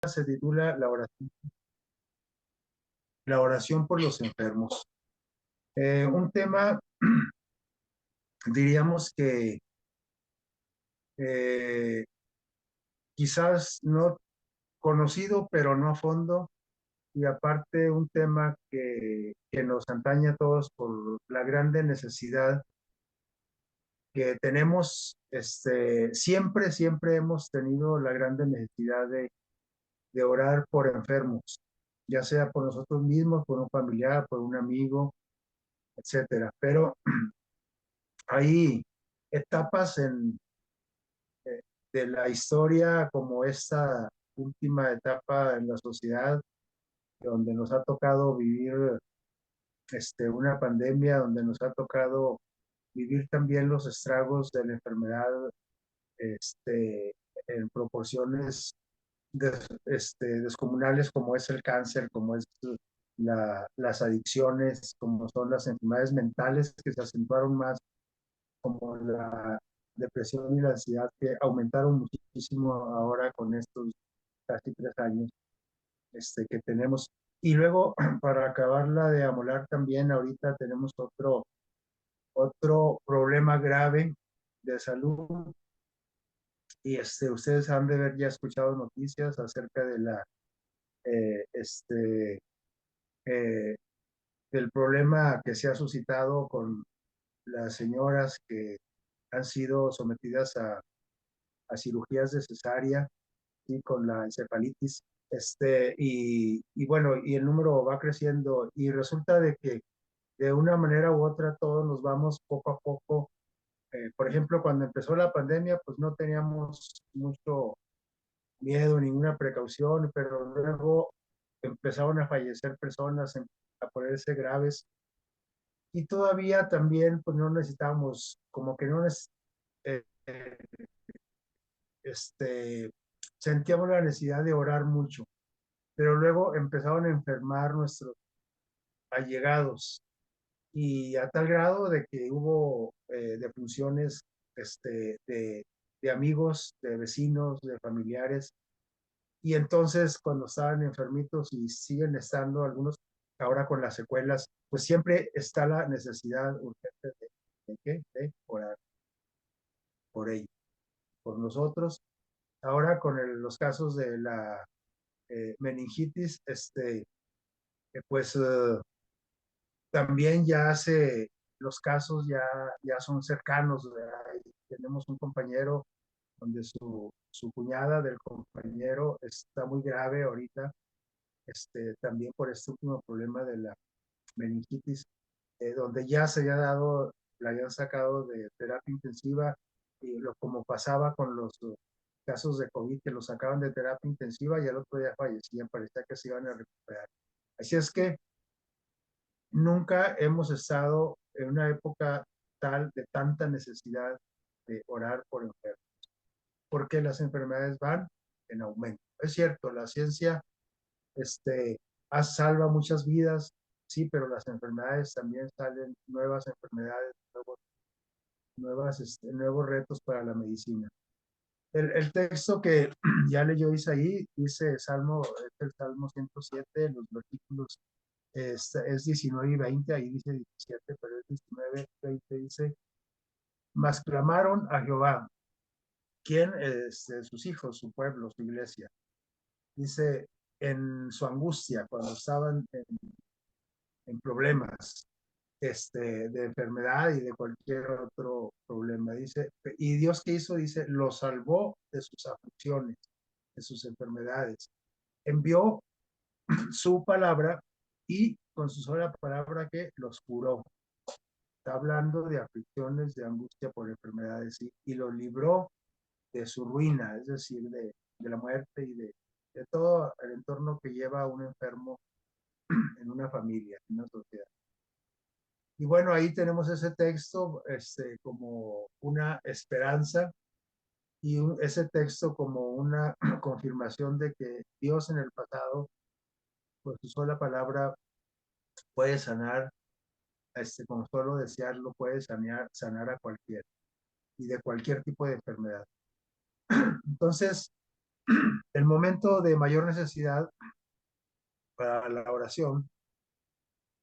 se titula la oración por los enfermos. Un tema, diríamos que eh, quizás no conocido, pero no a fondo, y aparte un tema que nos atañe a todos por la grande necesidad que tenemos, siempre hemos tenido la grande necesidad de orar por enfermos, ya sea por nosotros mismos, por un familiar, por un amigo, etcétera. Pero hay etapas eh, de la historia como esta última etapa en la sociedad, donde nos ha tocado vivir una pandemia, donde nos ha tocado vivir también los estragos de la enfermedad este, en proporciones descomunales, como es el cáncer, como es las adicciones, como son las enfermedades mentales que se acentuaron más, como la depresión y la ansiedad, que aumentaron muchísimo ahora con estos casi 3 años que tenemos. Y luego, para acabarla de amolar también, ahorita tenemos otro problema grave de salud. Y ustedes han de haber ya escuchado noticias acerca de eh, este, eh, del problema que se ha suscitado con las señoras que han sido sometidas a cirugías de cesárea y con la encefalitis. Y bueno, y el número va creciendo y resulta de que de una manera u otra todos nos vamos poco a poco. Por ejemplo, cuando empezó la pandemia, pues no teníamos mucho miedo, ninguna precaución, pero luego empezaron a fallecer personas, a ponerse graves, y todavía también pues no necesitábamos, como que no eh, eh, este, sentíamos la necesidad de orar mucho, pero luego empezaron a enfermar nuestros allegados y a tal grado de que hubo defunciones de amigos, de vecinos, de familiares. Y entonces cuando estaban enfermitos y siguen estando algunos ahora con las secuelas, pues siempre está la necesidad urgente de orar por ellos, por nosotros. Ahora con los casos de la meningitis, pues también los casos ya son cercanos, ¿verdad? Tenemos un compañero donde su cuñada del compañero está muy grave ahorita, también por este último problema de la meningitis, donde ya se había dado, la habían sacado de terapia intensiva, y como pasaba con los casos de COVID, que los sacaban de terapia intensiva y al otro día fallecían, parecía que se iban a recuperar. Así es que nunca hemos estado en una época tal de tanta necesidad de orar por enfermos, porque las enfermedades van en aumento. Es cierto, la ciencia este, salva muchas vidas, sí, pero las enfermedades también salen, nuevas enfermedades, nuevos retos para la medicina. El texto que ya leyó Isaí dice Salmo, es el Salmo 107, los versículos es 19 y 20, ahí dice 17, pero es 19, 20, dice, mas clamaron a Jehová. ¿Quién? Sus hijos, su pueblo, su iglesia. Dice, en su angustia, cuando estaban en problemas de enfermedad y de cualquier otro problema. Dice, y Dios qué hizo, dice, los salvó de sus aflicciones, de sus enfermedades. Envió su palabra y con su sola palabra que los curó. Está hablando de aflicciones, de angustia por enfermedades y los libró de su ruina, es decir, de la muerte y de todo el entorno que lleva a un enfermo en una familia, en una sociedad. Y bueno, ahí tenemos ese texto como una esperanza y ese texto como una confirmación de que Dios en el pasado, por su sola palabra, puede sanar, con solo desearlo, puede sanar a cualquiera y de cualquier tipo de enfermedad. Entonces, el momento de mayor necesidad para la oración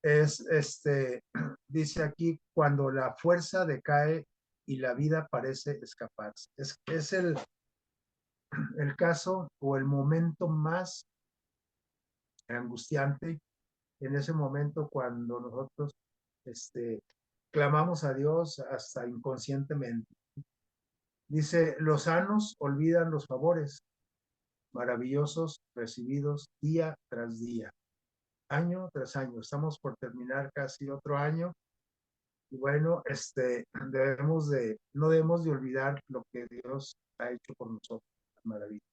es, dice aquí, cuando la fuerza decae y la vida parece escaparse. Es el caso o el momento más angustiante en ese momento cuando nosotros clamamos a Dios hasta inconscientemente. Dice, los sanos olvidan los favores maravillosos recibidos día tras día, año tras año. Estamos por terminar casi otro año. Y bueno, no debemos de olvidar lo que Dios ha hecho por nosotros. Maravilla.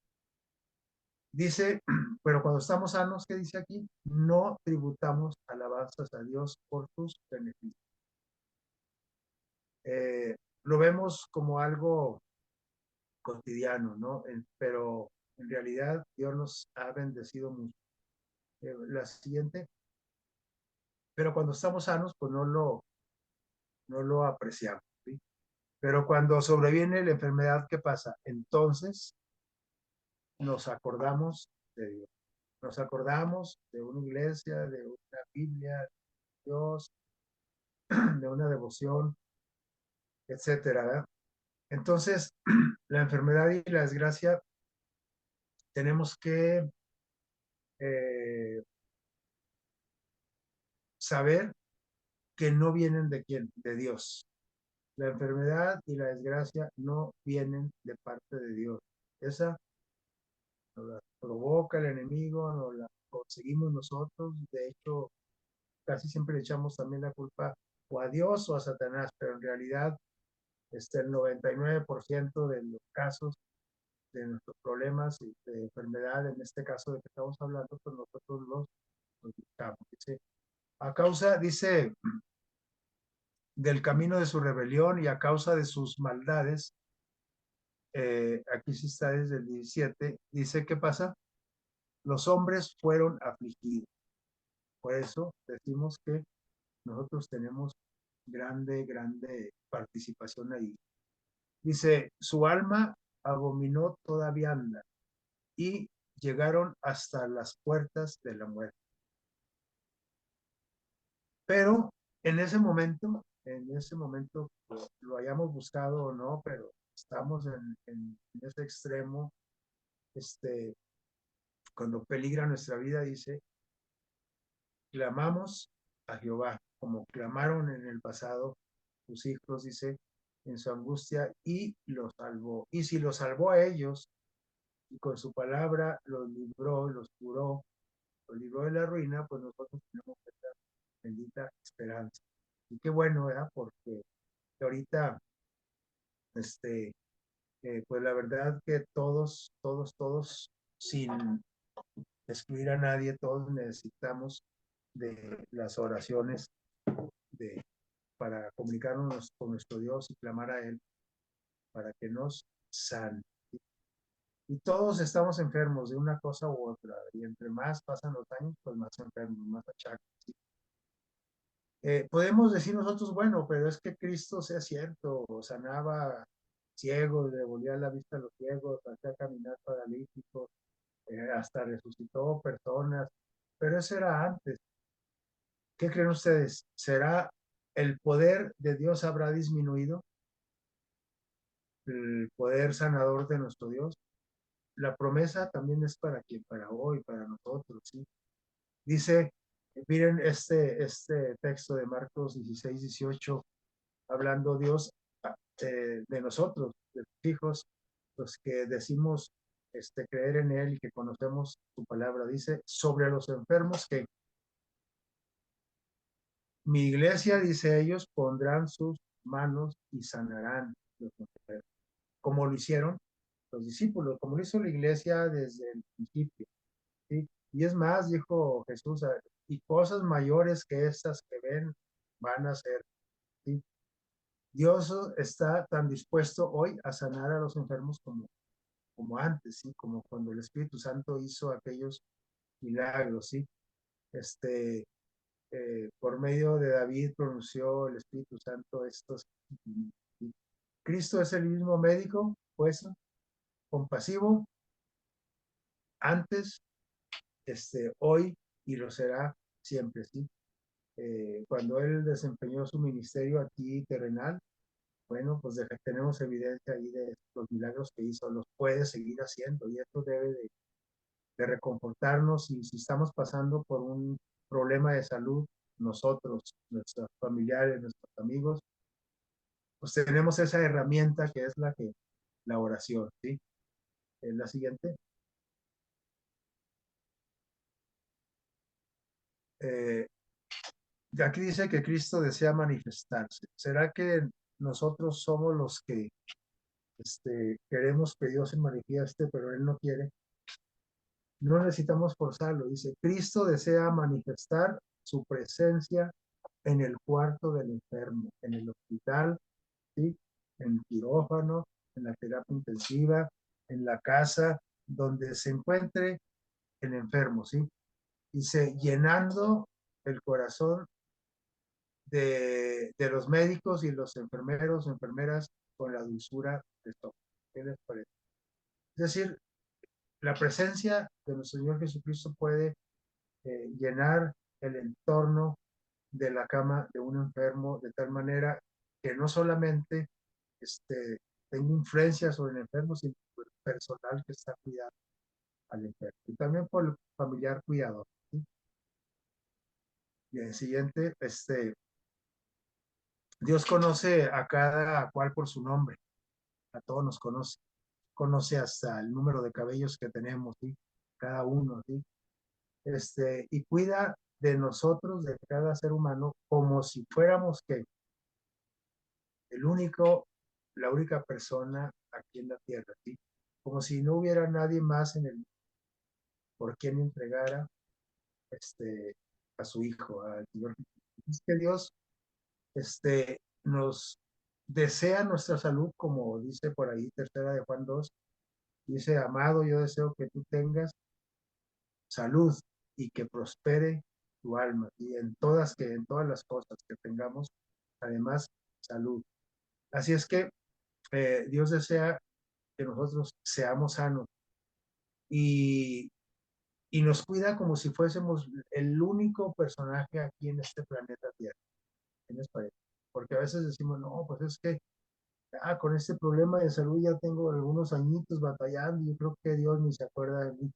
Dice, pero cuando estamos sanos, ¿qué dice aquí? No tributamos alabanzas a Dios por sus beneficios. Lo vemos como algo cotidiano, ¿no? Pero en realidad Dios nos ha bendecido mucho. La siguiente, pero cuando estamos sanos, pues no lo apreciamos, ¿sí? Pero cuando sobreviene la enfermedad, ¿qué pasa? Entonces nos acordamos de Dios. Nos acordamos de una iglesia, de una Biblia, de Dios, de una devoción, etcétera, ¿verdad? Entonces, la enfermedad y la desgracia tenemos que eh, saber que no vienen de quién, de Dios. La enfermedad y la desgracia no vienen de parte de Dios. Esa nos la provoca el enemigo, nos la conseguimos nosotros. De hecho, casi siempre le echamos también la culpa o a Dios o a Satanás, pero en realidad el 99% de los casos de nuestros problemas y de enfermedad, en este caso de que estamos hablando, pues nosotros los buscamos. Dice, a causa, dice, del camino de su rebelión y a causa de sus maldades, aquí sí está desde el 17, dice, ¿qué pasa? Los hombres fueron afligidos. Por eso decimos que nosotros tenemos grande participación ahí. Dice, su alma abominó toda vianda y llegaron hasta las puertas de la muerte. Pero en ese momento, pues, lo hayamos buscado o no, pero estamos en ese extremo, cuando peligra nuestra vida, dice, clamamos a Jehová, como clamaron en el pasado sus hijos, dice, en su angustia, y los salvó. Y si los salvó a ellos, y con su palabra los libró, los curó, los libró de la ruina, pues nosotros tenemos esta bendita esperanza. Y qué bueno, ¿verdad? Porque ahorita, pues la verdad que todos, sin excluir a nadie, todos necesitamos de las oraciones de, para comunicarnos con nuestro Dios y clamar a Él para que nos sane. Y todos estamos enfermos de una cosa u otra, y entre más pasan los años, pues más enfermos, más achaques. ¿Sí? Podemos decir nosotros, bueno, pero es que Cristo sea cierto, sanaba ciegos, devolvía la vista a los ciegos, hacía caminar paralíticos, hasta resucitó personas, pero eso era antes. ¿Qué creen ustedes? ¿Será el poder de Dios habrá disminuido? ¿El poder sanador de nuestro Dios? La promesa también es para quien, para hoy, para nosotros, ¿sí? Dice, miren este texto de Marcos 16-18, hablando Dios de nosotros, de sus hijos, los que decimos creer en Él y que conocemos su palabra. Dice, sobre los enfermos que mi iglesia, dice ellos, pondrán sus manos y sanarán los enfermos, como lo hicieron los discípulos, como lo hizo la iglesia desde el principio. ¿Sí? Y es más, dijo Jesús, y cosas mayores que estas que ven van a ser. ¿Sí? Dios está tan dispuesto hoy a sanar a los enfermos como antes, ¿sí? Como cuando el Espíritu Santo hizo aquellos milagros, ¿sí? Este, por medio de David pronunció el Espíritu Santo estos. ¿Sí? Cristo es el mismo médico, pues, compasivo, antes, hoy y lo será siempre, ¿sí? Cuando él desempeñó su ministerio aquí terrenal, bueno, pues tenemos evidencia ahí de los milagros que hizo, los puede seguir haciendo y esto debe de reconfortarnos. Y si estamos pasando por un problema de salud, nosotros, nuestros familiares, nuestros amigos, pues tenemos esa herramienta que es la oración, ¿sí? La siguiente. Eh, Aquí dice que Cristo desea manifestarse. ¿Será que nosotros somos los que queremos que Dios se manifieste, pero Él no quiere? No necesitamos forzarlo. Dice, Cristo desea manifestar su presencia en el cuarto del enfermo, en el hospital, ¿sí? En el quirófano, en la terapia intensiva, en la casa, donde se encuentre el enfermo, ¿sí? Dice, llenando el corazón de los médicos y los enfermeros, enfermeras, con la dulzura de todo. ¿Qué les parece? Es decir, la presencia de nuestro Señor Jesucristo puede llenar el entorno de la cama de un enfermo de tal manera que no solamente tenga influencia sobre el enfermo, sino por el personal que está cuidando al enfermo. Y también por el familiar cuidador, ¿sí? Y el siguiente, Dios conoce a cada cual por su nombre, a todos nos conoce, conoce hasta el número de cabellos que tenemos, ¿sí? Cada uno, ¿sí? Y cuida de nosotros, de cada ser humano, como si fuéramos que el único, la única persona aquí en la tierra, ¿sí? Como si no hubiera nadie más en el mundo por quien entregara a su Hijo, al Señor. Es que Dios nos desea nuestra salud, como dice por ahí, tercera de Juan 2, dice, amado, yo deseo que tú tengas salud y que prospere tu alma, y en todas las cosas que tengamos, además, salud. Así es que Dios desea que nosotros seamos sanos y, y nos cuida como si fuésemos el único personaje aquí en este planeta Tierra. ¿Qué les parece? Porque a veces decimos, no, pues es que con este problema de salud ya tengo algunos añitos batallando y yo creo que Dios ni se acuerda de mí.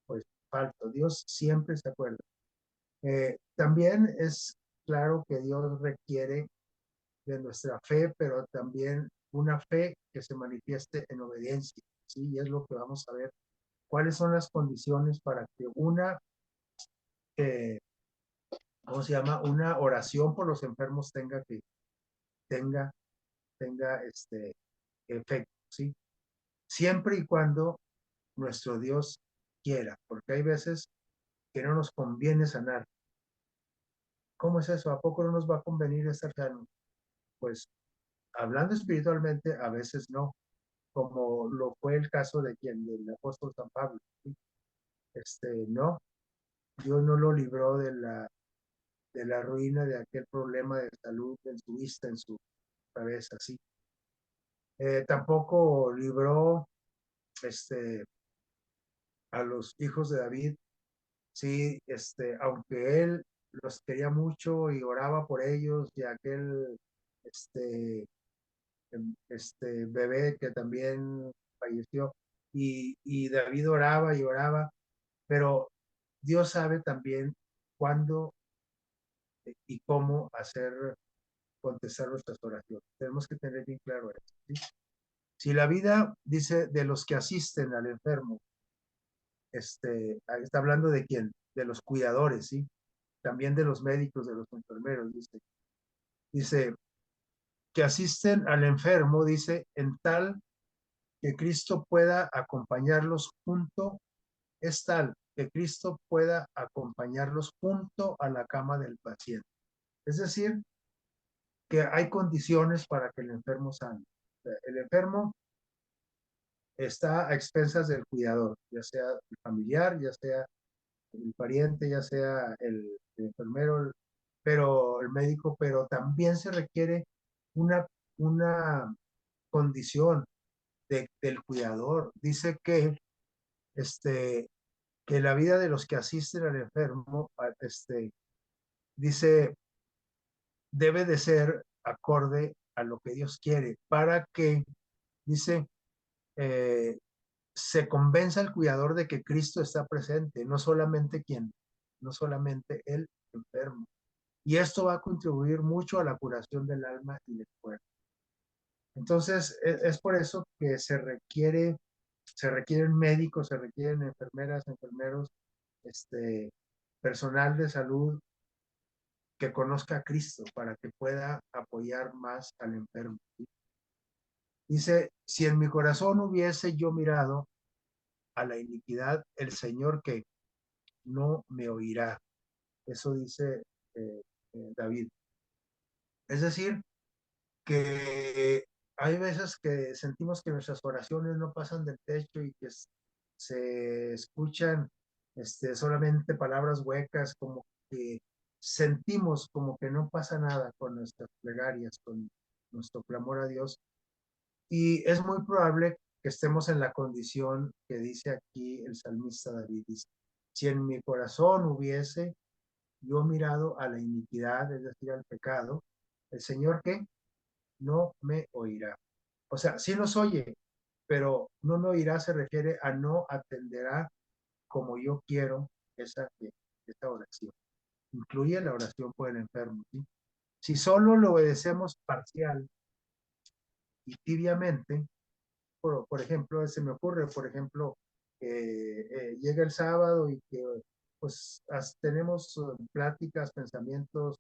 Pues falto, Dios siempre se acuerda. También es claro que Dios requiere de nuestra fe, pero también una fe que se manifieste en obediencia, ¿sí? Y es lo que vamos a ver. ¿Cuáles son las condiciones para que eh, ¿cómo se llama? Una oración por los enfermos tenga, tenga efecto, ¿sí? Siempre y cuando nuestro Dios quiera, porque hay veces que no nos conviene sanar. ¿Cómo es eso? ¿A poco no nos va a convenir estar sanos? Pues hablando espiritualmente, a veces no, como lo fue el caso de del apóstol San Pablo, ¿sí? No, Dios no lo libró de la ruina de aquel problema de salud en su vista, en su cabeza, ¿sí? Tampoco libró a los hijos de David, sí, aunque él los quería mucho y oraba por ellos, y aquel este, bebé que también falleció, y David oraba y oraba, pero Dios sabe también cuándo y cómo hacer contestar nuestras oraciones. Tenemos que tener bien claro eso, ¿sí? Si la vida, dice, de los que asisten al enfermo, está hablando de quién, de los cuidadores, ¿sí? También de los médicos, de los enfermeros, dice que asisten al enfermo, dice, en tal que Cristo pueda acompañarlos es tal que Cristo pueda acompañarlos junto a la cama del paciente. Es decir, que hay condiciones para que el enfermo sane. El enfermo está a expensas del cuidador, ya sea el familiar, ya sea el pariente, ya sea el enfermero, pero el médico, pero también se requiere una, una condición del cuidador. Dice que que la vida de los que asisten al enfermo, dice, debe de ser acorde a lo que Dios quiere, para que, dice, eh, se convenza al cuidador de que Cristo está presente, no solamente el enfermo. Y esto va a contribuir mucho a la curación del alma y del cuerpo. Entonces, es por eso que se requieren médicos, se requieren enfermeras, enfermeros, personal de salud que conozca a Cristo para que pueda apoyar más al enfermo. Dice, si en mi corazón hubiese yo mirado a la iniquidad, el Señor que no me oirá. Eso dice David. Es decir, que hay veces que sentimos que nuestras oraciones no pasan del techo y que se escuchan solamente palabras huecas, como que sentimos como que no pasa nada con nuestras plegarias, con nuestro clamor a Dios. Y es muy probable que estemos en la condición que dice aquí el salmista David. Dice, si en mi corazón hubiese yo mirado a la iniquidad, es decir, al pecado, el Señor que no me oirá. O sea, sí nos oye, pero no me oirá se refiere a no atenderá como yo quiero esa oración. Incluye la oración por el enfermo. ¿Sí? Si solo lo obedecemos parcial y tibiamente, por ejemplo, se me ocurre, por ejemplo, llega el sábado y que pues tenemos pláticas, pensamientos,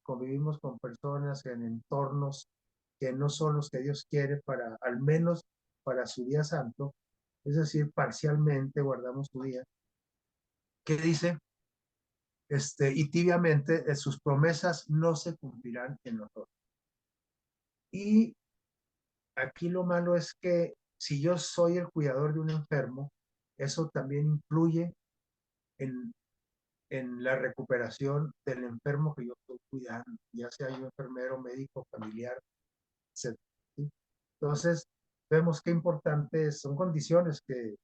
convivimos con personas en entornos que no son los que Dios quiere para, al menos para su día santo, es decir, parcialmente guardamos su día, que dice, y tibiamente sus promesas no se cumplirán en nosotros. Y aquí lo malo es que si yo soy el cuidador de un enfermo, eso también influye en, en la recuperación del enfermo que yo estoy cuidando, ya sea yo enfermero, médico, familiar, etc. ¿Sí? Entonces, vemos qué importantes son condiciones que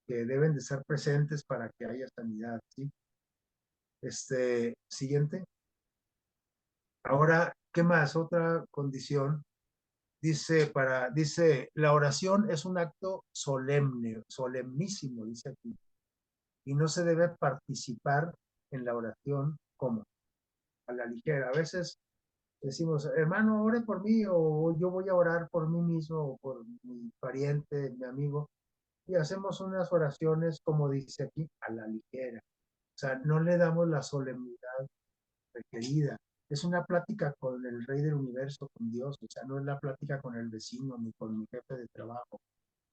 deben de estar presentes para que haya sanidad. ¿Sí? Siguiente. Ahora, ¿qué más? Otra condición. Dice, la oración es un acto solemne, solemnísimo, dice aquí, y no se debe participar en la oración como a la ligera. A veces decimos, hermano, ore por mí, o yo voy a orar por mí mismo, o por mi pariente, mi amigo, y hacemos unas oraciones, como dice aquí, a la ligera. O sea, no le damos la solemnidad requerida. Es una plática con el rey del universo, con Dios, o sea, no es la plática con el vecino ni con mi jefe de trabajo.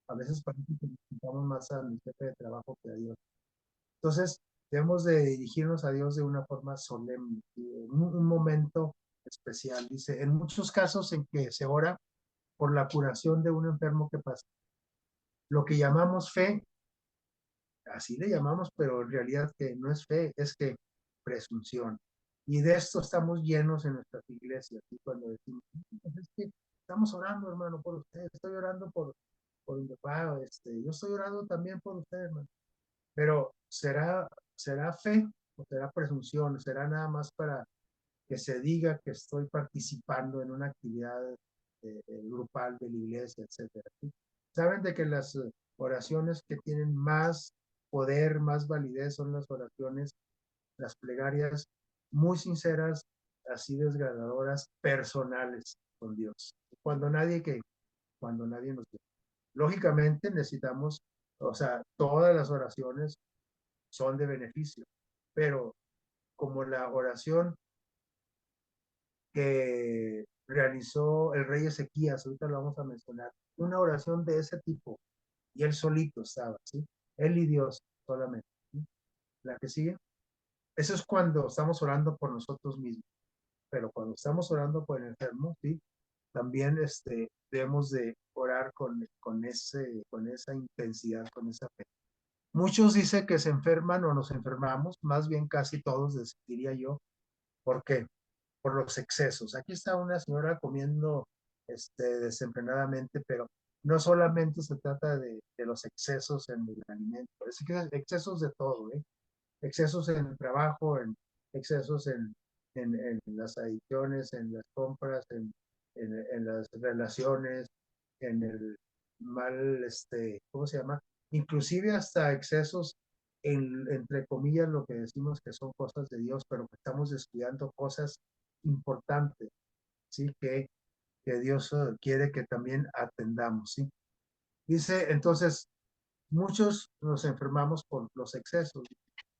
A veces parece que necesitamos más a mi jefe de trabajo que a Dios. Entonces, debemos de dirigirnos a Dios de una forma solemne, en un momento especial. Dice, en muchos casos en que se ora por la curación de un enfermo que pasa, lo que llamamos fe, así le llamamos, pero en realidad que no es fe, es que presunción. Y de esto estamos llenos en nuestras iglesias. Y cuando decimos, pues es que estamos orando, hermano, por usted, estoy orando por mi papá, yo estoy orando también por usted, hermano. Pero ¿será fe o será presunción? ¿Será nada más para que se diga que estoy participando en una actividad grupal de la iglesia, etcétera? ¿Sí? Saben de que las oraciones que tienen más poder, más validez son las oraciones, las plegarias muy sinceras, así desgarradoras, personales con Dios. Cuando nadie nos ve. Lógicamente necesitamos, o sea, todas las oraciones son de beneficio, pero como la oración que realizó el rey Ezequías, ahorita lo vamos a mencionar, una oración de ese tipo, y él solito estaba, ¿sí? Él y Dios solamente. ¿Sí? La que sigue. Eso es cuando estamos orando por nosotros mismos, pero cuando estamos orando por el enfermo, ¿sí? También debemos de orar con esa intensidad, con esa fe. Muchos dicen que se enferman o nos enfermamos, más bien casi todos, diría yo. ¿Por qué? Por los excesos. Aquí está una señora comiendo desenfrenadamente, pero no solamente se trata de los excesos en el alimento, es que excesos de todo, ¿eh? Excesos en el trabajo, excesos en las adicciones, en las compras, en las relaciones, en el mal, ¿cómo se llama? Inclusive hasta excesos entre comillas, lo que decimos que son cosas de Dios, pero que estamos descuidando cosas importantes, ¿sí? Que Dios quiere que también atendamos, ¿sí? Dice, entonces, muchos nos enfermamos por los excesos.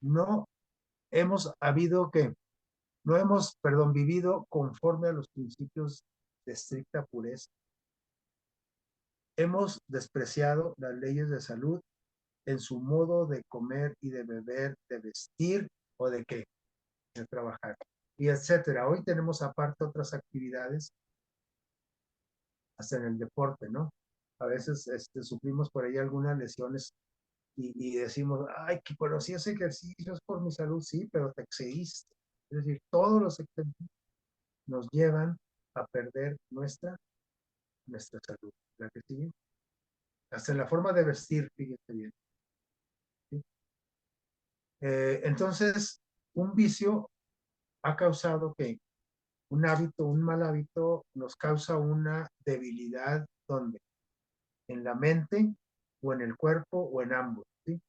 No hemos habido que, no hemos, perdón, vivido conforme a los principios de estricta pureza. Hemos despreciado las leyes de salud en su modo de comer y de beber, de vestir o de qué, de trabajar, y etcétera. Hoy tenemos aparte otras actividades, hasta en el deporte, ¿no? A veces sufrimos por ahí algunas lesiones y decimos, ay, pero si ese ejercicio es por mi salud, sí, pero te excediste. Es decir, todos los excesos nos llevan a perder nuestra salud. ¿La que sigue? Hasta en la forma de vestir, fíjate bien. ¿Sí? Entonces, un vicio ha causado que un hábito, un mal hábito, nos causa una debilidad, ¿dónde? En la mente o en el cuerpo o en ambos, ¿sí?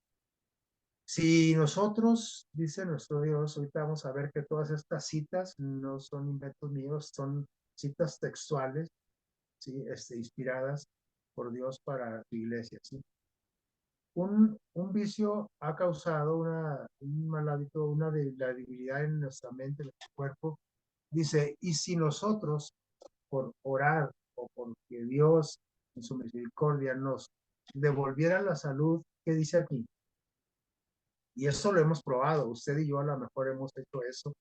Si nosotros, dice nuestro Dios, ahorita vamos a ver que todas estas citas no son inventos míos, son citas textuales, ¿sí? Inspiradas por Dios para su iglesia, ¿sí? Un vicio ha causado un mal hábito, la debilidad en nuestra mente, en nuestro cuerpo. Dice, y si nosotros, por orar o porque Dios en su misericordia nos devolviera la salud, ¿qué dice aquí? Y eso lo hemos probado, usted y yo a lo mejor hemos hecho eso,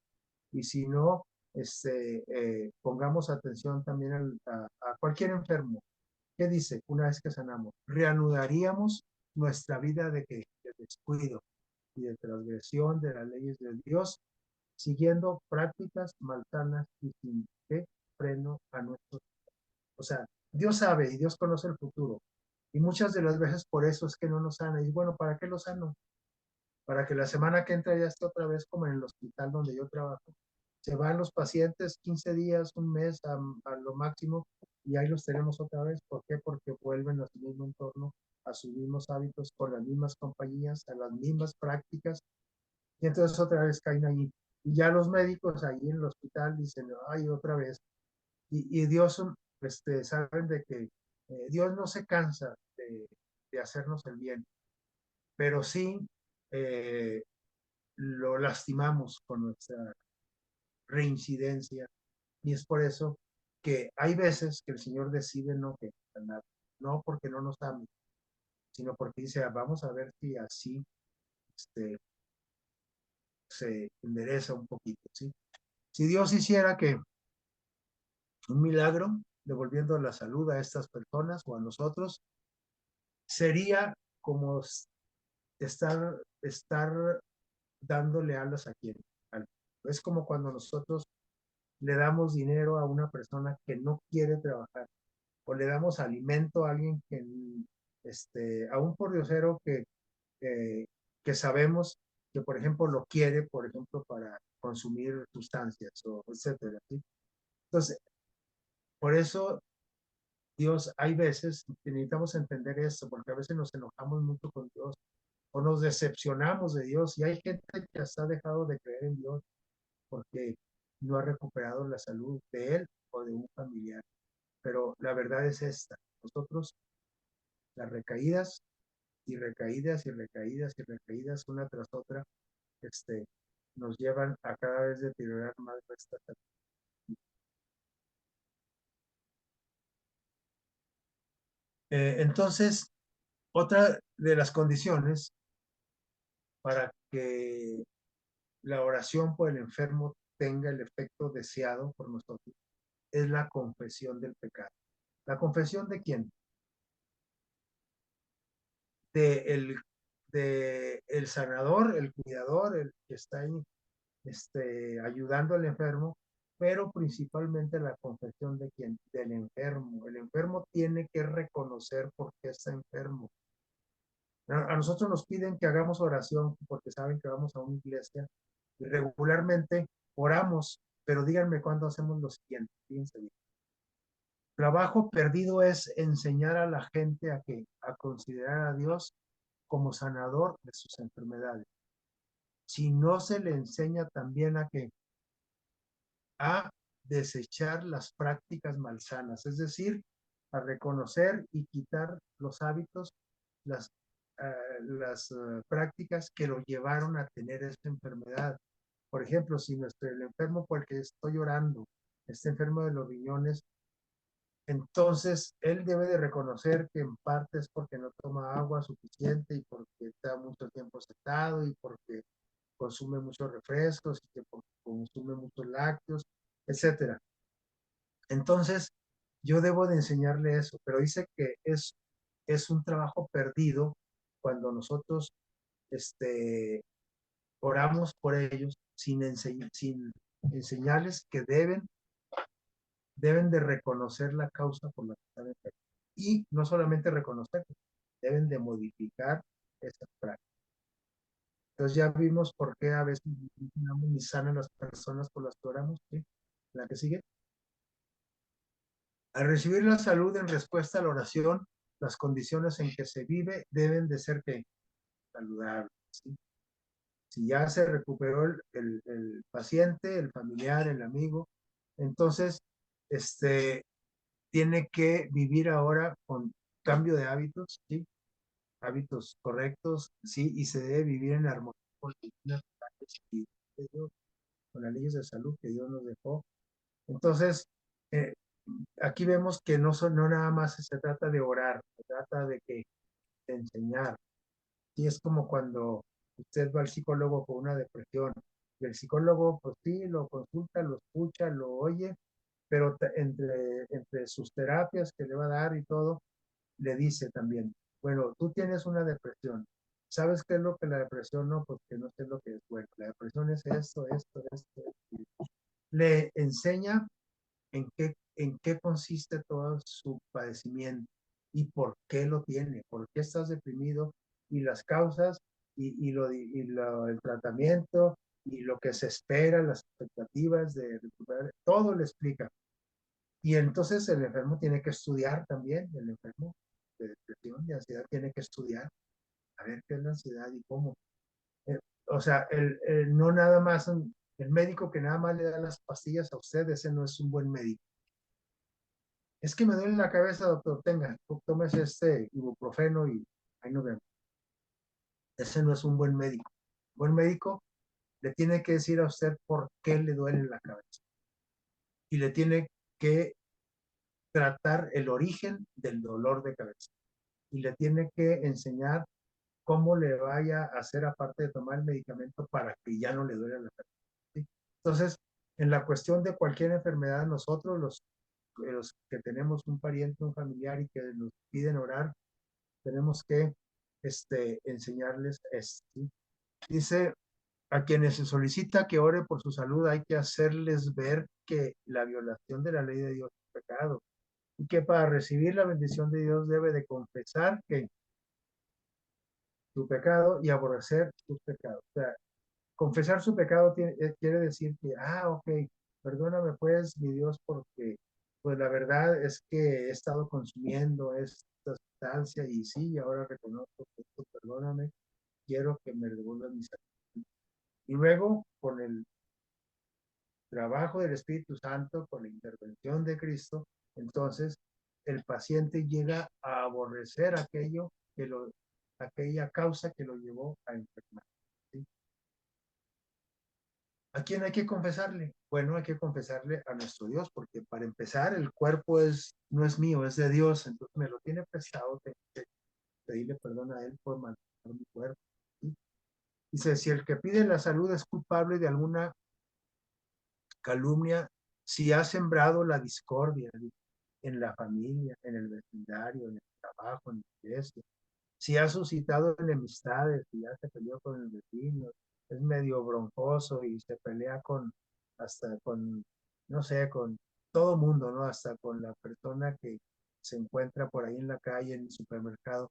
y si no, pongamos atención también a cualquier enfermo. ¿Qué dice? Una vez que sanamos, reanudaríamos nuestra vida de descuido y de transgresión de las leyes de Dios, siguiendo prácticas malsanas y sin que freno a nuestros. O sea, Dios sabe y Dios conoce el futuro. Y muchas de las veces por eso es que no nos sana. Y bueno, ¿para qué lo sano? Para que la semana que entra ya esté otra vez como en el hospital donde yo trabajo. Se van los pacientes 15 días, un mes a lo máximo, y ahí los tenemos otra vez. ¿Por qué? Porque vuelven a su mismo entorno, a sus mismos hábitos, con las mismas compañías, a las mismas prácticas, y entonces otra vez caen allí. Y ya los médicos ahí en el hospital dicen, ay, otra vez. Y Dios, saben de que Dios no se cansa de hacernos el bien, pero sí eh, lo lastimamos con nuestra reincidencia. Y es por eso que hay veces que el Señor decide no que nada, no porque no nos ame, sino porque dice, vamos a ver si así este, se endereza un poquito, ¿sí? Si Dios hiciera que un milagro, devolviendo la salud a estas personas o a nosotros, sería como estar dándole alas a quien. Es como cuando nosotros le damos dinero a una persona que no quiere trabajar, o le damos alimento a alguien a un pordiosero eh, que sabemos que, por ejemplo, lo quiere, por ejemplo, para consumir sustancias o etcétera, ¿sí? Entonces, por eso Dios, hay veces que necesitamos entender esto, porque a veces nos enojamos mucho con Dios o nos decepcionamos de Dios, y hay gente que hasta ha dejado de creer en Dios porque no ha recuperado la salud de él o de un familiar. Pero la verdad es esta: nosotros, las recaídas y recaídas y recaídas y recaídas una tras otra, este, nos llevan a cada vez deteriorar más nuestra salud. Entonces, otra de las condiciones para que la oración por el enfermo tenga el efecto deseado por nosotros es la confesión del pecado. ¿La confesión de quién? De el, de el sanador, el cuidador, el que está ahí ayudando al enfermo, pero principalmente la confesión de quién, del enfermo. El enfermo tiene que reconocer por qué está enfermo. A nosotros nos piden que hagamos oración porque saben que vamos a una iglesia y regularmente oramos, pero díganme cuándo hacemos lo siguiente. Fíjense bien. Trabajo perdido es enseñar a la gente a considerar a Dios como sanador de sus enfermedades. Si no se le enseña también a desechar las prácticas malsanas, es decir, a reconocer y quitar los hábitos, las, prácticas que lo llevaron a tener esta enfermedad. Por ejemplo, si el enfermo por el que estoy orando está enfermo de los riñones, entonces él debe de reconocer que en parte es porque no toma agua suficiente y porque está mucho tiempo sentado y porque consume muchos refrescos y que consume muchos lácteos, etcétera. Entonces, yo debo de enseñarle eso, pero dice que es un trabajo perdido cuando nosotros oramos por ellos sin enseñarles que deben de reconocer la causa por la que están enfermos. Y no solamente reconocer, deben de modificar esas prácticas. Entonces ya vimos por qué a veces no ni sanan las personas por las que oramos. ¿Sí? La que sigue. Al recibir la salud en respuesta a la oración, las condiciones en que se vive deben de ser que saludables. ¿Sí? Si ya se recuperó el paciente, el familiar, el amigo, entonces tiene que vivir ahora con cambio de hábitos, ¿sí? Hábitos correctos, ¿sí? Y se debe vivir en armonía con las con las leyes de salud que Dios nos dejó. Entonces, eh, aquí vemos que no nada más se trata de orar, se trata de enseñar. Y es como cuando usted va al psicólogo con una depresión. Y el psicólogo, pues sí, lo consulta, lo escucha, lo oye, pero entre sus terapias que le va a dar y todo, le dice también, bueno, tú tienes una depresión. ¿Sabes qué es lo que la depresión? No, pues que no sé lo que es. Bueno, la depresión es esto. Le enseña en qué consiste todo su padecimiento y por qué lo tiene, por qué estás deprimido y las causas el tratamiento y lo que se espera, las expectativas de recuperar, todo le explica. Y entonces el enfermo tiene que estudiar también, el enfermo de depresión, de ansiedad, tiene que estudiar a ver qué es la ansiedad y cómo. Eh, o sea, no nada más, el médico que nada más le da las pastillas a usted, ese no es un buen médico. Es que me duele la cabeza, doctor, tenga, tómese este ibuprofeno y ahí nos vemos. Ese no es un buen médico. Un buen médico le tiene que decir a usted por qué le duele la cabeza. Y le tiene que tratar el origen del dolor de cabeza. Y le tiene que enseñar cómo le vaya a hacer aparte de tomar el medicamento para que ya no le duele la cabeza. ¿Sí? Entonces, en la cuestión de cualquier enfermedad, nosotros los que tenemos un pariente, un familiar y que nos piden orar, tenemos que enseñarles esto. ¿Sí? Dice, a quienes se solicita que ore por su salud hay que hacerles ver que la violación de la ley de Dios es pecado y que para recibir la bendición de Dios debe de confesar que su pecado y aborrecer sus pecados. O sea, confesar su pecado quiere decir que, ok, perdóname pues, mi Dios, porque pues la verdad es que he estado consumiendo esta sustancia y sí, ahora reconozco que esto, perdóname, quiero que me devuelvan mi salud. Y luego, con el trabajo del Espíritu Santo, con la intervención de Cristo, entonces el paciente llega a aborrecer aquella causa que lo llevó a enfermar. ¿Sí? ¿A quién hay que confesarle? Bueno, hay que confesarle a nuestro Dios, porque para empezar, el cuerpo no es mío, es de Dios, entonces me lo tiene prestado, tengo que pedirle perdón a Él por mantener mi cuerpo. ¿Sí? Dice, si el que pide la salud es culpable de alguna calumnia, si ha sembrado la discordia en la familia, en el vecindario, en el trabajo, en la iglesia, si ha suscitado enemistades, si ya se peleó con el vecino, es medio broncoso y se pelea hasta con no sé, con todo mundo, ¿no? Hasta con la persona que se encuentra por ahí en la calle, en el supermercado.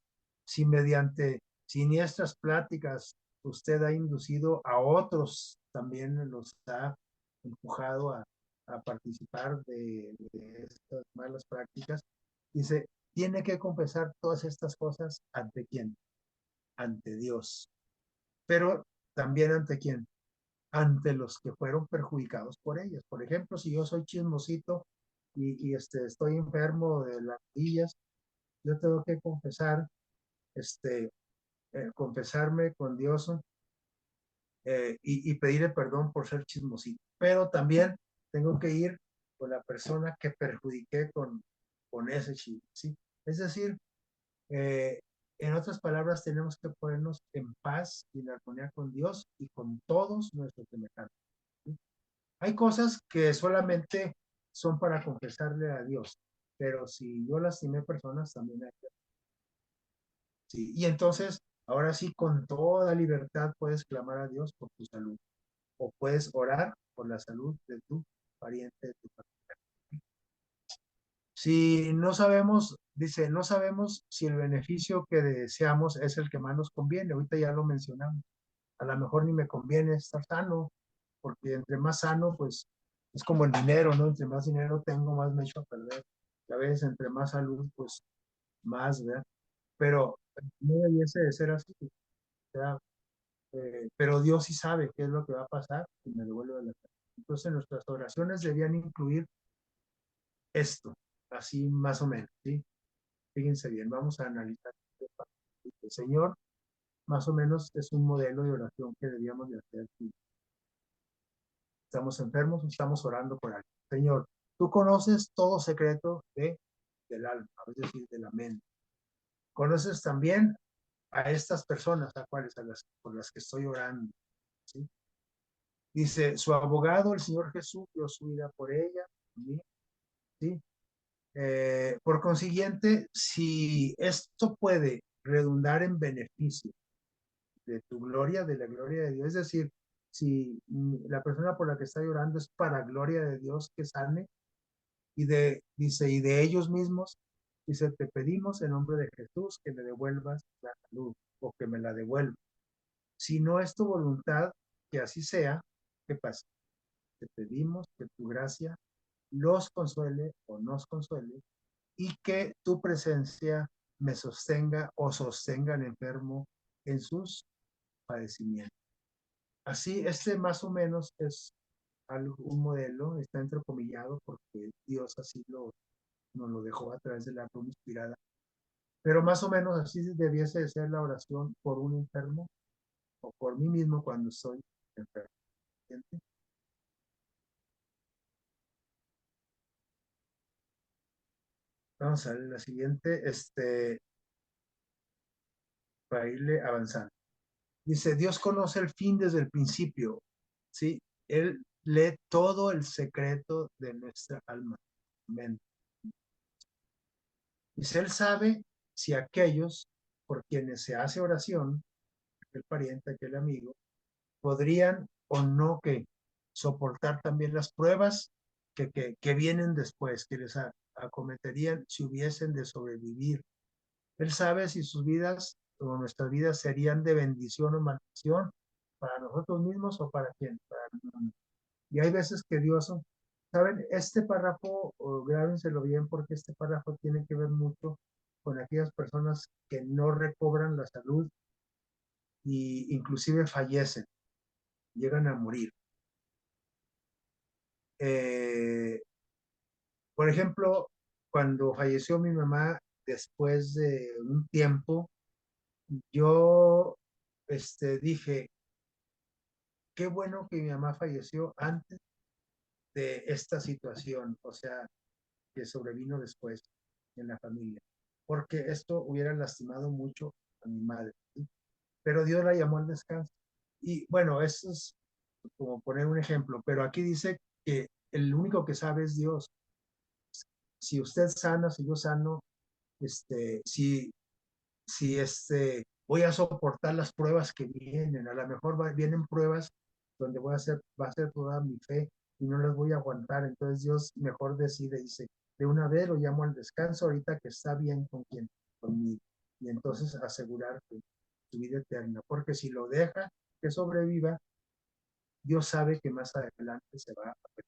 Si mediante siniestras pláticas usted ha inducido a otros, también los ha empujado a participar de estas malas prácticas, dice, tiene que confesar todas estas cosas ante quién, ante Dios, pero también ante quién, ante los que fueron perjudicados por ellas. Por ejemplo, si yo soy chismosito estoy enfermo de las rodillas, yo tengo que confesar, este, confesarme con Dios y pedirle perdón por ser chismosito. Pero también tengo que ir con la persona que perjudiqué con ese chisme, ¿sí? Es decir, eh, en otras palabras, tenemos que ponernos en paz y en armonía con Dios y con todos nuestros semejantes. ¿Sí? Hay cosas que solamente son para confesarle a Dios, pero si yo lastimé personas, también hay que... Sí, y entonces, ahora sí, con toda libertad puedes clamar a Dios por tu salud o puedes orar por la salud de tu pariente, de tu familia. Si no sabemos, dice, no sabemos si el beneficio que deseamos es el que más nos conviene. Ahorita ya lo mencionamos. A lo mejor ni me conviene estar sano, porque entre más sano, pues es como el dinero, ¿no? Entre más dinero tengo, más me echo a perder. Y a veces entre más salud, pues más, ¿verdad? Pero no debiese de ser así. O sea, pero Dios sí sabe qué es lo que va a pasar y me devuelve la fe. Entonces nuestras oraciones debían incluir esto, así más o menos, ¿sí? Fíjense bien, vamos a analizar. El Señor, más o menos, es un modelo de oración que debíamos de hacer. Estamos enfermos, estamos orando por algo. Señor, tú conoces todo secreto del alma, es decir, de la mente. Conoces también a estas personas a cuales por las que estoy orando. ¿Sí? Dice, su abogado, el Señor Jesús, dio su vida por ella. ¿Sí? Por consiguiente, si esto puede redundar en beneficio de tu gloria, de la gloria de Dios, es decir, si la persona por la que está llorando es para gloria de Dios que sane, dice, y de ellos mismos, dice, te pedimos en nombre de Jesús que le devuelvas la salud o que me la devuelva. Si no es tu voluntad que así sea, ¿qué pasa? Te pedimos que tu gracia los consuele o nos consuele y que tu presencia me sostenga o sostenga al enfermo en sus padecimientos. Así, este más o menos es un modelo, está entrecomillado porque Dios así nos lo dejó a través de la cruz inspirada. Pero más o menos así debiese de ser la oración por un enfermo o por mí mismo cuando estoy enfermo. ¿Entiendes? Vamos a ver la siguiente, para irle avanzando. Dice, Dios conoce el fin desde el principio, ¿sí? Él lee todo el secreto de nuestra alma, mente. Dice, Él sabe si aquellos por quienes se hace oración, aquel pariente, aquel amigo, podrían o no que soportar también las pruebas que vienen después, que les acometerían si hubiesen de sobrevivir. Él sabe si sus vidas o nuestras vidas serían de bendición o maldición para nosotros mismos o para quién, para el mundo. Y hay veces que Dios, ¿saben? Este párrafo, grábenselo bien porque este párrafo tiene que ver mucho con aquellas personas que no recobran la salud y inclusive fallecen, llegan a morir. Eh, por ejemplo, cuando falleció mi mamá, después de un tiempo, yo dije, qué bueno que mi mamá falleció antes de esta situación, o sea, que sobrevino después en la familia, porque esto hubiera lastimado mucho a mi madre, ¿sí? Pero Dios la llamó al descanso. Y bueno, eso es como poner un ejemplo, pero aquí dice que el único que sabe es Dios. Si usted sana, si yo sano, si voy a soportar las pruebas que vienen, a lo mejor vienen pruebas donde va a ser toda mi fe, y no las voy a aguantar. Entonces Dios mejor decide, dice, de una vez lo llamo al descanso ahorita que está bien con quien, conmigo. Y entonces asegurar que su vida eterna, porque si lo deja que sobreviva, Dios sabe que más adelante se va a perder.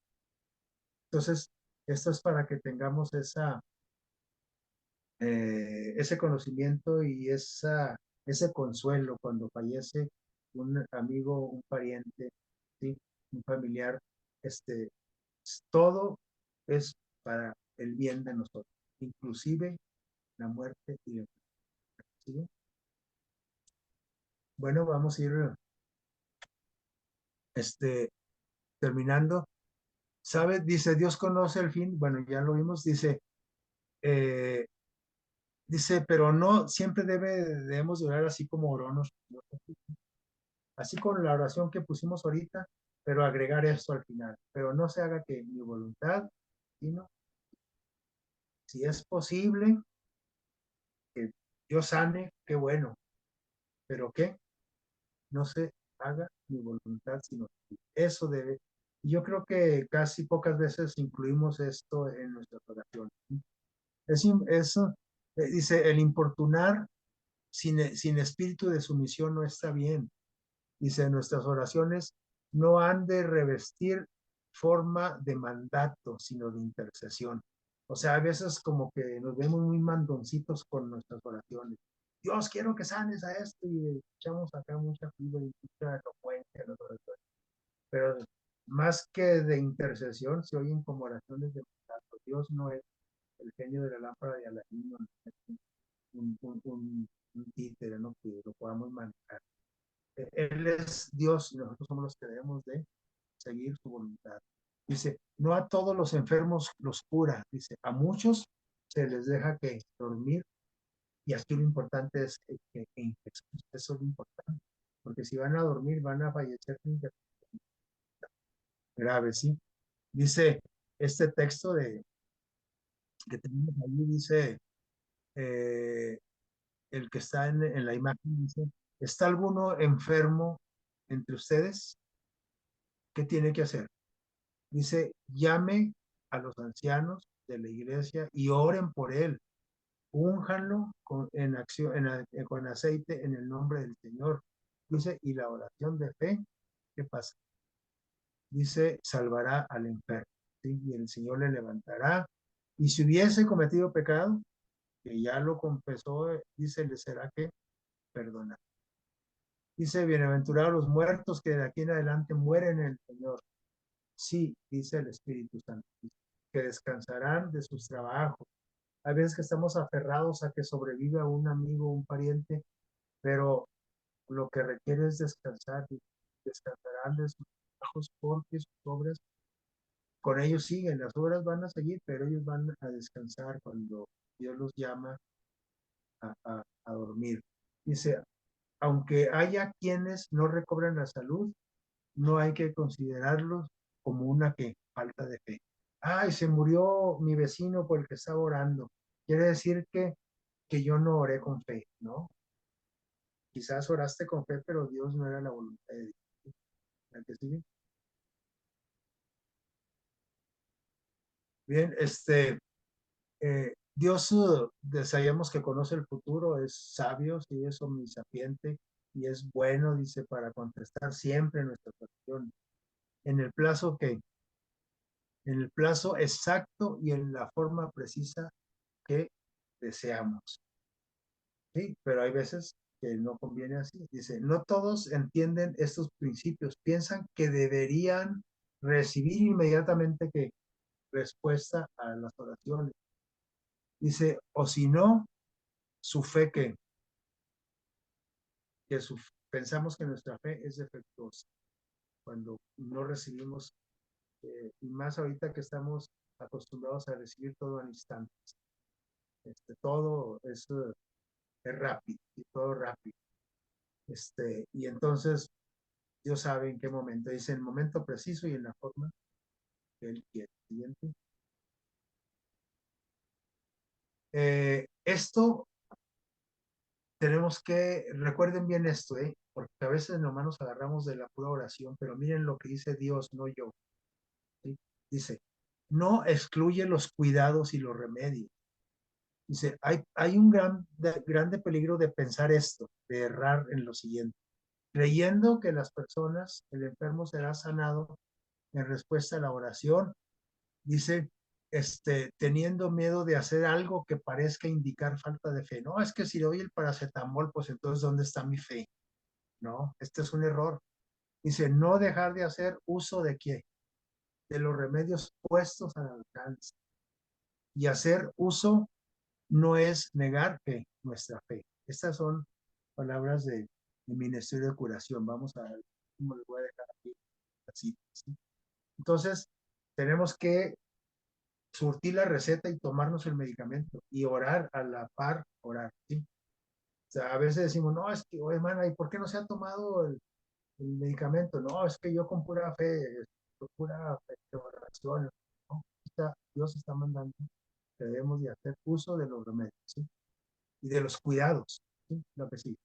Entonces, esto es para que tengamos ese conocimiento y ese consuelo cuando fallece un amigo, un pariente, ¿sí? Un familiar, este, todo es para el bien de nosotros, inclusive la muerte y el ¿sí? Bueno, vamos a ir este, terminando. ¿Sabe? Dice, Dios conoce el fin. Bueno, ya lo vimos. Eh, dice, pero no siempre debemos de orar así como oronos, así con la oración que pusimos ahorita, pero agregar esto al final. Pero no se haga que mi voluntad, sino si es posible que Dios sane, qué bueno, pero que no se haga mi voluntad, sino eso debe. Y yo creo que casi pocas veces incluimos esto en nuestras oraciones. Eso, dice, el importunar sin espíritu de sumisión no está bien. Dice, nuestras oraciones no han de revestir forma de mandato, sino de intercesión. O sea, a veces como que nos vemos muy mandoncitos con nuestras oraciones. Dios, quiero que sanes a esto y echamos acá mucha fibra y mucha elocuencia en las oraciones. Pero más que de intercesión, se oyen como oraciones de mandato. Dios no es el genio de la lámpara de Aladino, no es un títere, ¿no? Que lo podamos manejar. Él es Dios y nosotros somos los que debemos de seguir su voluntad. Dice, no a todos los enfermos los cura, dice, a muchos se les deja que dormir y aquí lo importante es que en Jesús, eso es lo importante, porque si van a dormir van a fallecer grave, ¿sí? Dice este texto que tenemos ahí, dice, eh, el que está en la imagen, dice, ¿está alguno enfermo entre ustedes? ¿Qué tiene que hacer? Dice, llame a los ancianos de la iglesia y oren por él. Únjanlo en acción, con aceite en el nombre del Señor. Dice, y la oración de fe, ¿qué pasa? Dice, salvará al enfermo. ¿Sí? Y el Señor le levantará. Y si hubiese cometido pecado, que ya lo confesó, dice, le será que perdonar. Dice, bienaventurados los muertos que de aquí en adelante mueren en el Señor. Sí, dice el Espíritu Santo, que descansarán de sus trabajos. Hay veces que estamos aferrados a que sobreviva un amigo, un pariente, pero lo que requiere es descansar. Descansarán de sus trabajos porque sus obras, con ellos siguen, las obras van a seguir, pero ellos van a descansar cuando Dios los llama a dormir. Dice, aunque haya quienes no recobran la salud, no hay que considerarlos como una que falta de fe. Ay, se murió mi vecino por el que estaba orando. Quiere decir que yo no oré con fe, ¿no? Quizás oraste con fe, pero Dios no era la voluntad de Dios. ¿La que sigue? Bien, Dios sabemos que conoce el futuro, es sabio, sí, es omnisapiente y es bueno, dice, para contestar siempre nuestras oraciones en el plazo que, en el plazo exacto y en la forma precisa que deseamos. Sí, pero hay veces que no conviene así. Dice, no todos entienden estos principios, piensan que deberían recibir inmediatamente que respuesta a las oraciones. Dice, o si no, su fe que su, pensamos que nuestra fe es defectuosa cuando no recibimos, y más ahorita que estamos acostumbrados a recibir todo al instante. Todo es rápido y todo rápido. Y entonces Dios sabe en qué momento, dice el momento preciso y en la forma que Él quiere. Siguiente. Esto tenemos que, recuerden bien esto, porque a veces nomás nos agarramos de la pura oración, pero miren lo que dice Dios, no yo. ¿sí? Dice, no excluye los cuidados y los remedios. Dice, hay un grande peligro de pensar esto, de errar en lo siguiente, creyendo que las personas, el enfermo será sanado en respuesta a la oración. Dice, teniendo miedo de hacer algo que parezca indicar falta de fe. No, es que si doy el paracetamol, pues entonces, ¿dónde está mi fe? No, este es un error. Dice, no dejar de hacer uso de qué? De los remedios puestos al alcance. Y hacer uso no es negar que nuestra fe. Estas son palabras de Ministerio de Curación. Vamos a ver cómo les voy a dejar aquí así, ¿sí? Entonces, tenemos que surtir la receta y tomarnos el medicamento y orar a la par, orar, ¿sí? O sea, a veces decimos, no, es que, oye, hermana, ¿y por qué no se ha tomado el medicamento? No, es que yo con pura fe, con pura fe de oración, ¿no? Dios está mandando que debemos de hacer uso de los remedios, ¿sí? Y de los cuidados, ¿sí? Lo que sí.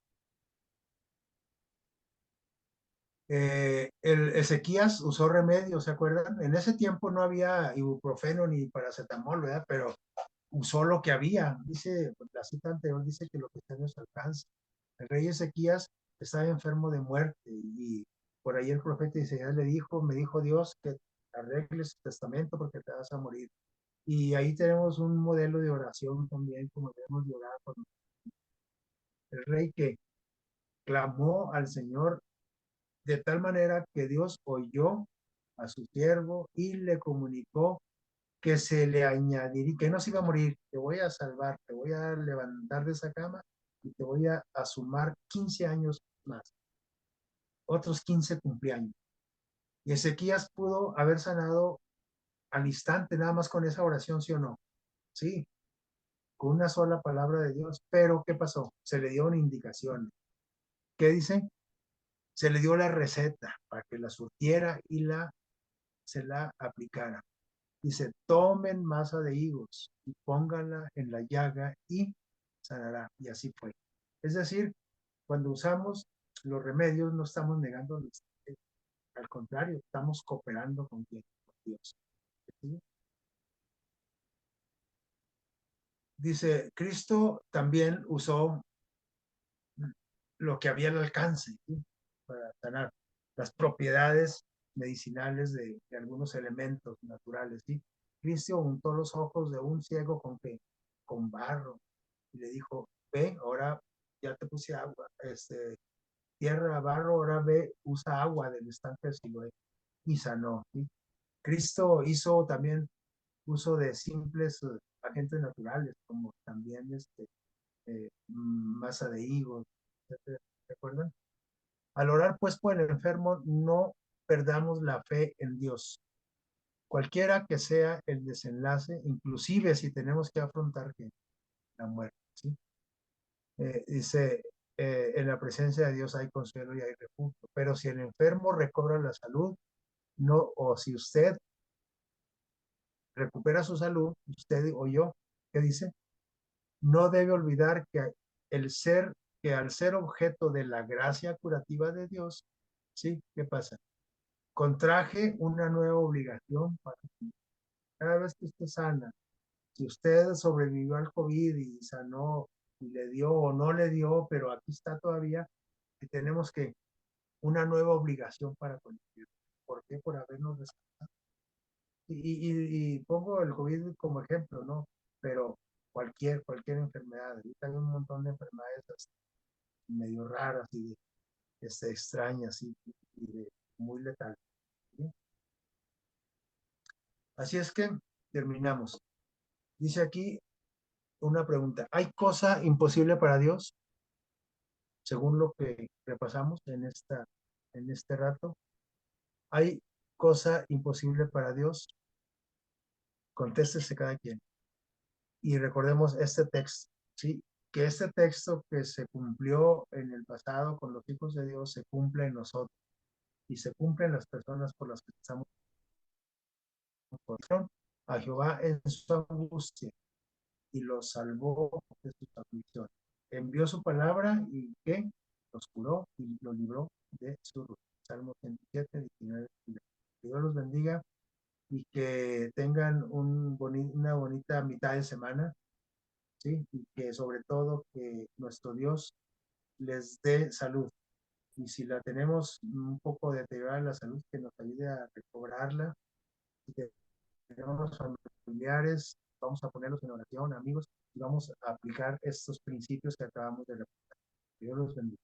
El Ezequías usó remedios, ¿se acuerdan? En ese tiempo no había ibuprofeno ni paracetamol, ¿verdad? Pero usó lo que había. Dice, la cita anterior dice que lo que está en nuestro alcance. El rey Ezequías estaba enfermo de muerte y por ahí el profeta Isaías le dijo, me dijo Dios que arregles tu testamento porque te vas a morir. Y ahí tenemos un modelo de oración también, como debemos de orar con el rey que clamó al Señor de tal manera que Dios oyó a su siervo y le comunicó que se le añadiría, que no se iba a morir, te voy a salvar, te voy a levantar de esa cama y te voy a sumar 15 años más, otros 15 cumpleaños. Y Ezequías pudo haber sanado al instante, nada más con esa oración, ¿sí o no? Sí, con una sola palabra de Dios, pero ¿qué pasó? Se le dio una indicación. ¿Qué dice? Se le dio la receta para que la surtiera y se la aplicara. Dice, tomen masa de higos y pónganla en la llaga y sanará. Y así fue. Es decir, cuando usamos los remedios no estamos negando, al contrario, estamos cooperando con Dios. ¿Sí? Dice, Cristo también usó lo que había al alcance, ¿sí? Para sanar las propiedades medicinales de algunos elementos naturales. ¿Sí? Cristo untó los ojos de un ciego con barro y le dijo, ve, ahora ya te puse agua, tierra, barro, ahora ve, usa agua del estanque de Siloé y sanó. ¿Sí? Cristo hizo también uso de simples agentes naturales, como también masa de higos, ¿recuerdan? Al orar pues por el enfermo, no perdamos la fe en Dios. Cualquiera que sea el desenlace, inclusive si tenemos que afrontar la muerte. ¿Sí? Dice, en la presencia de Dios hay consuelo y hay refugio, pero si el enfermo recobra la salud, no, o si usted recupera su salud, usted o yo, ¿qué dice? No debe olvidar el ser, que al ser objeto de la gracia curativa de Dios, ¿sí? ¿Qué pasa? Contraje una nueva obligación para cada vez que usted sana. Si usted sobrevivió al COVID y sanó y le dio o no le dio, pero aquí está todavía, y tenemos que una nueva obligación para convivir. ¿Por qué? Por habernos descansado. Y pongo el COVID como ejemplo, ¿no? Pero cualquier enfermedad. Ahorita hay un montón de enfermedades medio raras y extrañas y muy letales. ¿Sí? Así es que terminamos. Dice aquí una pregunta. ¿Hay cosa imposible para Dios? Según lo que repasamos en este rato. ¿Hay cosa imposible para Dios? Contéstese cada quien. Y recordemos este texto, ¿sí? Que este texto que se cumplió en el pasado con los hijos de Dios se cumple en nosotros y se cumple en las personas por las que estamos por a Jehová en su angustia y los salvó de sus aflicciones. Envió su palabra y que los curó y los libró de su ruina. Salmo 27, 19. Que Dios los bendiga y que tengan una bonita mitad de semana, ¿sí? Y que sobre todo que nuestro Dios les dé salud. Y si la tenemos un poco deteriorada la salud, que nos ayude a recobrarla. Si tenemos familiares, vamos a ponerlos en oración, amigos, y vamos a aplicar estos principios que acabamos de reportar. Dios los bendiga.